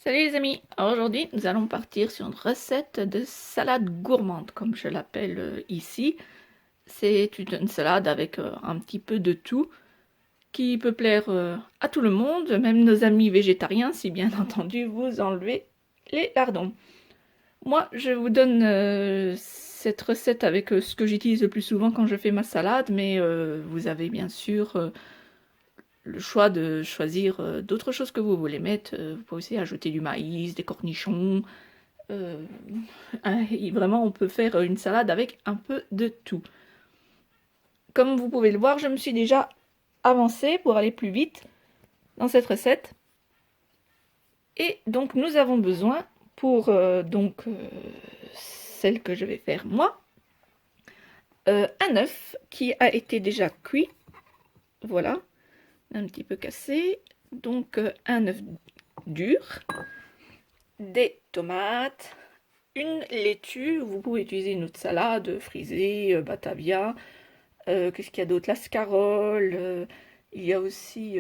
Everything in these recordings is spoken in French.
Salut les amis, alors aujourd'hui nous allons partir sur une recette de salade gourmande comme je l'appelle ici. C'est une salade avec un petit peu de tout qui peut plaire à tout le monde, même nos amis végétariens si bien entendu vous enlevez les lardons. Moi je vous donne cette recette avec ce que j'utilise le plus souvent quand je fais ma salade, mais vous avez bien sûr le choix de choisir d'autres choses que vous voulez mettre. Vous pouvez aussi ajouter du maïs, des cornichons. Euh, Vraiment, on peut faire une salade avec un peu de tout. Comme vous pouvez le voir, je me suis déjà avancée pour aller plus vite dans cette recette. Et donc, nous avons besoin pour celle que je vais faire moi, un œuf qui a été déjà cuit. Voilà, un petit peu cassé. Donc, un œuf dur, des tomates, une laitue. Vous pouvez utiliser une autre salade frisée, batavia. Qu'est-ce qu'il y a d'autre? La scarole. Il y a aussi...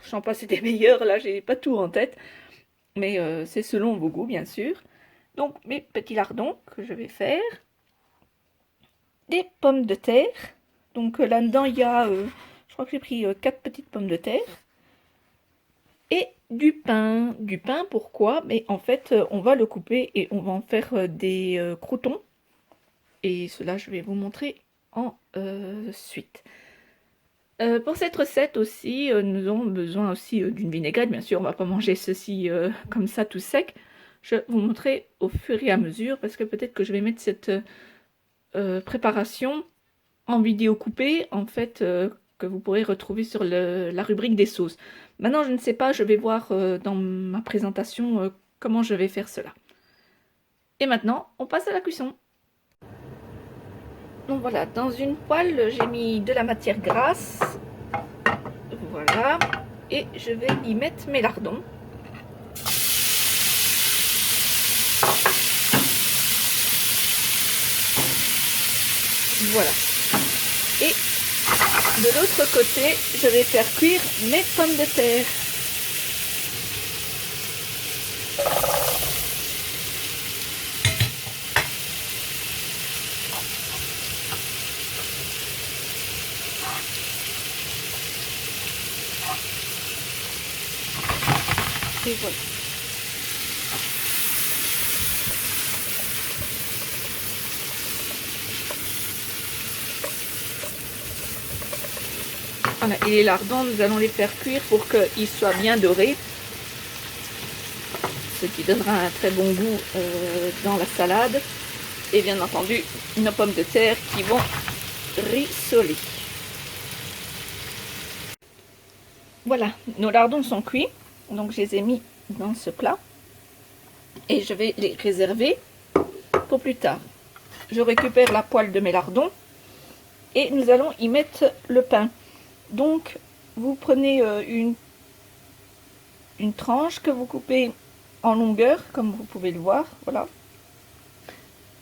j'en passe des meilleurs, là, j'ai pas tout en tête. Mais c'est selon vos goûts, bien sûr. Donc, mes petits lardons que je vais faire. Des pommes de terre. Donc, là-dedans, il y a... je crois que j'ai pris 4 petites pommes de terre. Et du pain. Du pain, pourquoi? Mais en fait, on va le couper et on va en faire des croûtons. Et cela, je vais vous montrer ensuite. Pour cette recette aussi, nous avons besoin aussi d'une vinaigrette. Bien sûr, on ne va pas manger ceci comme ça tout sec. Je vais vous montrer au fur et à mesure parce que peut-être que je vais mettre cette préparation en vidéo coupée, en fait, que vous pourrez retrouver sur la rubrique des sauces. Maintenant, je ne sais pas, je vais voir dans ma présentation comment je vais faire cela. Et maintenant, on passe à la cuisson. Donc voilà, dans une poêle, j'ai mis de la matière grasse. Voilà. Et je vais y mettre mes lardons. Voilà. Et de l'autre côté, je vais faire cuire mes pommes de terre. Et voilà. Voilà, et les lardons, nous allons les faire cuire pour qu'ils soient bien dorés, ce qui donnera un très bon goût dans la salade. Et bien entendu, nos pommes de terre qui vont rissoler. Voilà, nos lardons sont cuits, donc je les ai mis dans ce plat. Et je vais les réserver pour plus tard. Je récupère la poêle de mes lardons et nous allons y mettre le pain. Donc, vous prenez une tranche que vous coupez en longueur, comme vous pouvez le voir, voilà.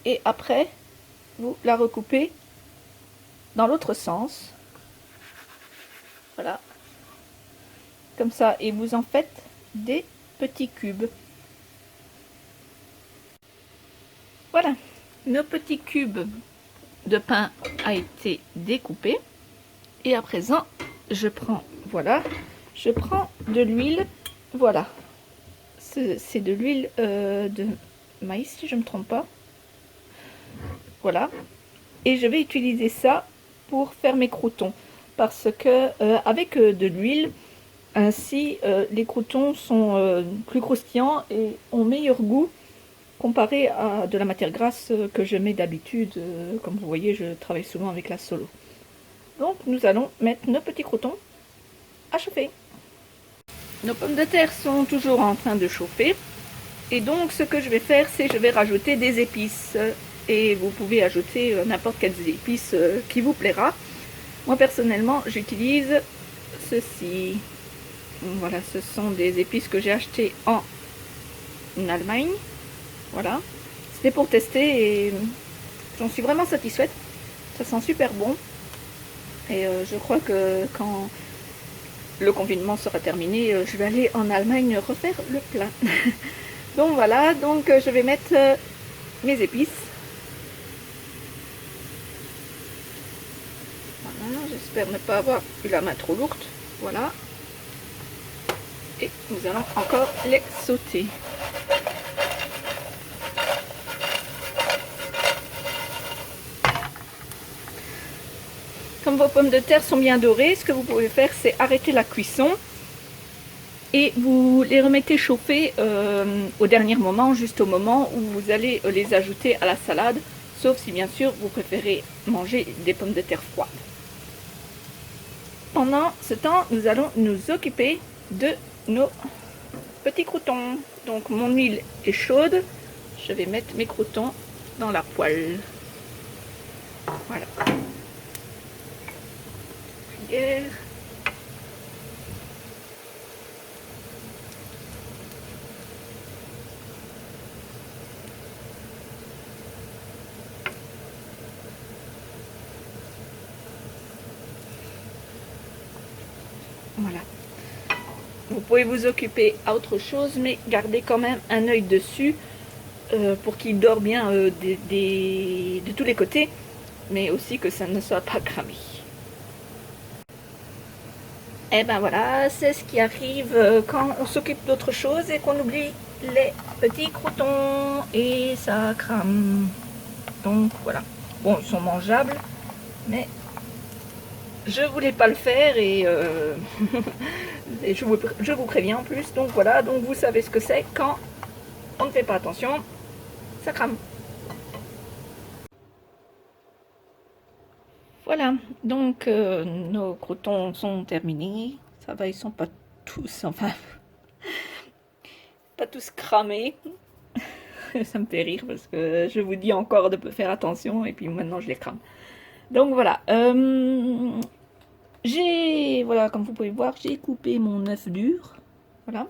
Et après, vous la recoupez dans l'autre sens. Voilà. Comme ça, et vous en faites des petits cubes. Voilà, nos petits cubes de pain a été découpé. Et à présent, je prends, voilà, je prends de l'huile, voilà. C'est de l'huile de maïs, si je ne me trompe pas. Voilà. Et je vais utiliser ça pour faire mes croûtons. Parce que avec de l'huile, ainsi les croûtons sont plus croustillants et ont meilleur goût comparé à de la matière grasse que je mets d'habitude. Comme vous voyez, je travaille souvent avec la Solo. Donc nous allons mettre nos petits croûtons à chauffer. Nos pommes de terre sont toujours en train de chauffer. Et donc ce que je vais faire, c'est je vais rajouter des épices. Et vous pouvez ajouter n'importe quelles épices qui vous plaira. Moi personnellement, j'utilise ceci. Voilà, ce sont des épices que j'ai achetées en Allemagne. Voilà. C'était pour tester et j'en suis vraiment satisfaite. Ça sent super bon. Et je crois que quand le confinement sera terminé, je vais aller en Allemagne refaire le plein. Donc voilà, donc je vais mettre mes épices. Voilà, j'espère ne pas avoir eu la main trop lourde. Voilà. Et nous allons encore les sauter. Comme vos pommes de terre sont bien dorées, ce que vous pouvez faire, c'est arrêter la cuisson et vous les remettez chauffer au dernier moment, juste au moment où vous allez les ajouter à la salade, sauf si bien sûr vous préférez manger des pommes de terre froides. Pendant ce temps, nous allons nous occuper de nos petits croûtons. Donc mon huile est chaude, je vais mettre mes croûtons dans la poêle. Voilà. Voilà. Vous pouvez vous occuper à autre chose, mais gardez quand même un œil dessus pour qu'il dort bien de tous les côtés, mais aussi que ça ne soit pas cramé. Et ben voilà, c'est ce qui arrive quand on s'occupe d'autre chose et qu'on oublie les petits croûtons et ça crame. Donc voilà. Bon, ils sont mangeables, mais je voulais pas le faire et, et je vous préviens en plus. Donc voilà, donc vous savez ce que c'est quand on ne fait pas attention, ça crame. Voilà, donc nos croûtons sont terminés. Ça va, ils sont pas tous, enfin, pas tous cramés. Ça me fait rire parce que je vous dis encore de faire attention et puis maintenant je les crame. Donc voilà, voilà, comme vous pouvez voir, j'ai coupé mon œuf dur. Voilà.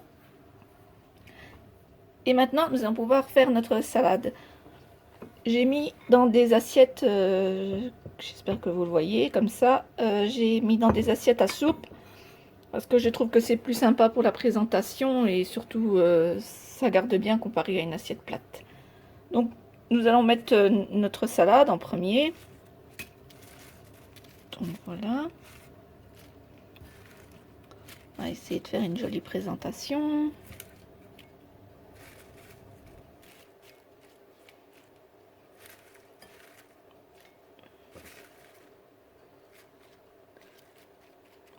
Et maintenant, nous allons pouvoir faire notre salade. J'ai mis dans des assiettes, j'espère que vous le voyez, comme ça. J'ai mis dans des assiettes à soupe, parce que je trouve que c'est plus sympa pour la présentation, et surtout, ça garde bien comparé à une assiette plate. Donc, nous allons mettre notre salade en premier. Donc, voilà. On va essayer de faire une jolie présentation.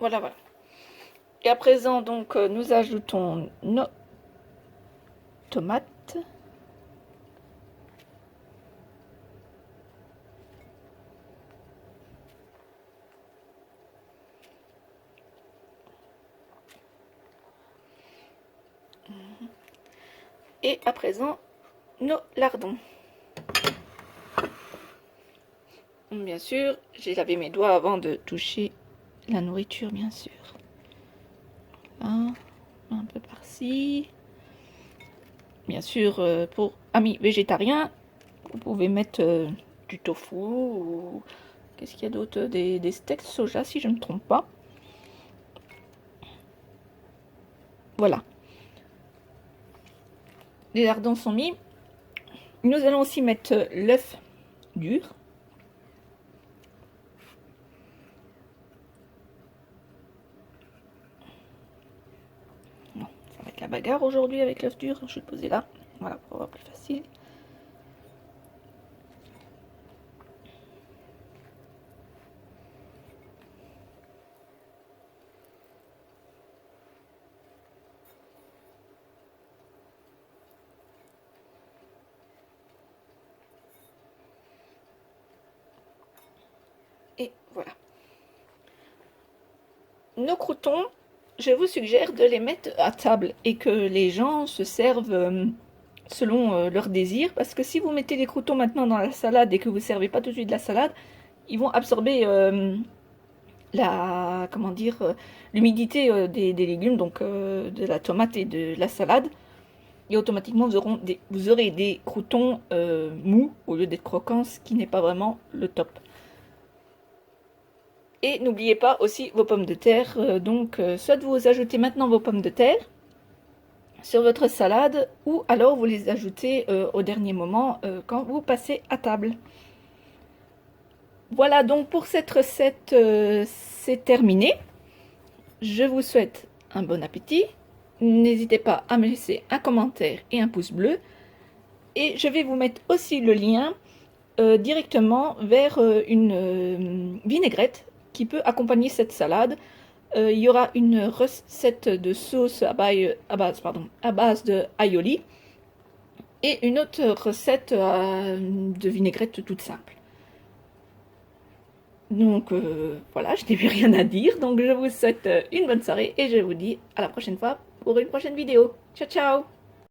Voilà, voilà. Et à présent, donc, nous ajoutons nos tomates. Et à présent, nos lardons. Bien sûr, j'ai lavé mes doigts avant de toucher la nourriture, bien sûr. Là, un peu par-ci. Bien sûr, pour amis végétariens, vous pouvez mettre du tofu ou qu'est-ce qu'il y a d'autre, des steaks soja si je ne me trompe pas. Voilà. Les lardons sont mis. Nous allons aussi mettre l'œuf dur. Non, ça va être la bagarre aujourd'hui avec l'œuf dur. Je vais le poser là. Voilà, pour avoir plus facile. Et voilà. Nos croûtons, je vous suggère de les mettre à table et que les gens se servent selon leur désir. Parce que si vous mettez les croûtons maintenant dans la salade et que vous ne servez pas tout de suite de la salade, ils vont absorber comment dire, l'humidité des légumes, donc de la tomate et de la salade. Et automatiquement, vous aurez des croûtons mous au lieu d'être croquants, ce qui n'est pas vraiment le top. Et n'oubliez pas aussi vos pommes de terre. Donc, soit vous ajoutez maintenant vos pommes de terre sur votre salade, ou alors vous les ajoutez au dernier moment quand vous passez à table. Voilà donc pour cette recette, c'est terminé. Je vous souhaite un bon appétit. N'hésitez pas à me laisser un commentaire et un pouce bleu. Et je vais vous mettre aussi le lien directement vers une vinaigrette qui peut accompagner cette salade. Il y aura une recette de sauce à base de aioli et une autre recette de vinaigrette toute simple. Donc voilà, je n'ai plus rien à dire. Donc je vous souhaite une bonne soirée et je vous dis à la prochaine fois pour une prochaine vidéo. Ciao ciao!